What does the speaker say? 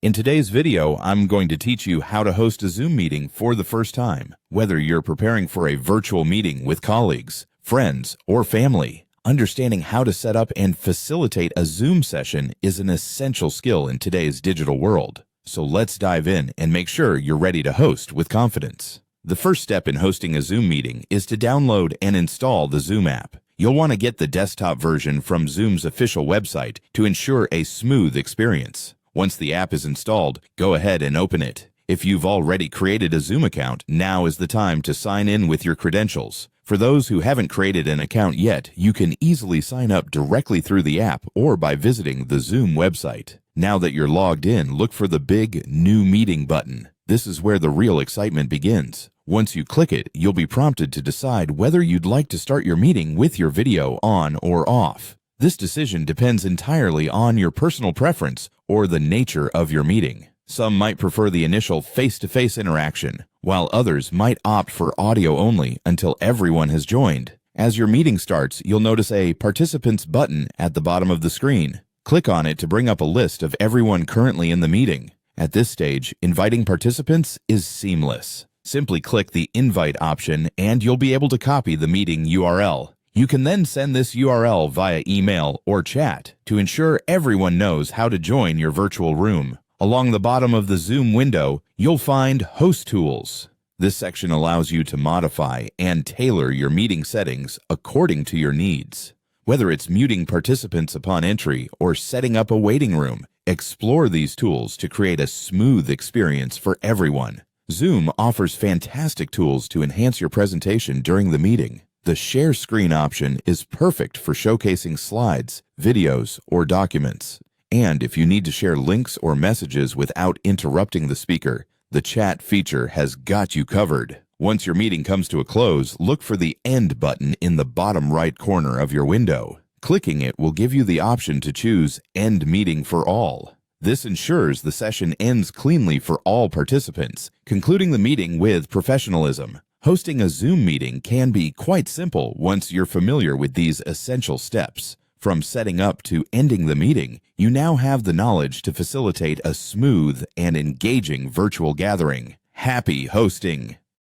In today's video, I'm going to teach you how to host a Zoom meeting for the first time. Whether you're preparing for a virtual meeting with colleagues, friends, or family, understanding how to set up and facilitate a Zoom session is an essential skill in today's digital world. So let's dive in and make sure you're ready to host with confidence. The first step in hosting a Zoom meeting is to download and install the Zoom app. You'll want to get the desktop version from Zoom's official website to ensure a smooth experience. Once the app is installed, go ahead and open it. If you've already created a Zoom account, now is the time to sign in with your credentials. For those who haven't created an account yet, you can easily sign up directly through the app or by visiting the Zoom website. Now that you're logged in, look for the big New Meeting button. This is where the real excitement begins. Once you click it, you'll be prompted to decide whether you'd like to start your meeting with your video on or off. This decision depends entirely on your personal preference or the nature of your meeting. Some might prefer the initial face-to-face interaction, while others might opt for audio only until everyone has joined. As your meeting starts, you'll notice a Participants button at the bottom of the screen. Click on it to bring up a list of everyone currently in the meeting. At this stage, inviting participants is seamless. Simply click the Invite option and you'll be able to copy the meeting URL. You can then send this URL via email or chat to ensure everyone knows how to join your virtual room. Along the bottom of the Zoom window, you'll find Host Tools. This section allows you to modify and tailor your meeting settings according to your needs. Whether it's muting participants upon entry or setting up a waiting room, explore these tools to create a smooth experience for everyone. Zoom offers fantastic tools to enhance your presentation during the meeting. The Share Screen option is perfect for showcasing slides, videos, or documents. And if you need to share links or messages without interrupting the speaker, the Chat feature has got you covered. Once your meeting comes to a close, look for the End button in the bottom right corner of your window. Clicking it will give you the option to choose End Meeting for All. This ensures the session ends cleanly for all participants, concluding the meeting with professionalism. Hosting a Zoom meeting can be quite simple once you're familiar with these essential steps. From setting up to ending the meeting, you now have the knowledge to facilitate a smooth and engaging virtual gathering. Happy hosting!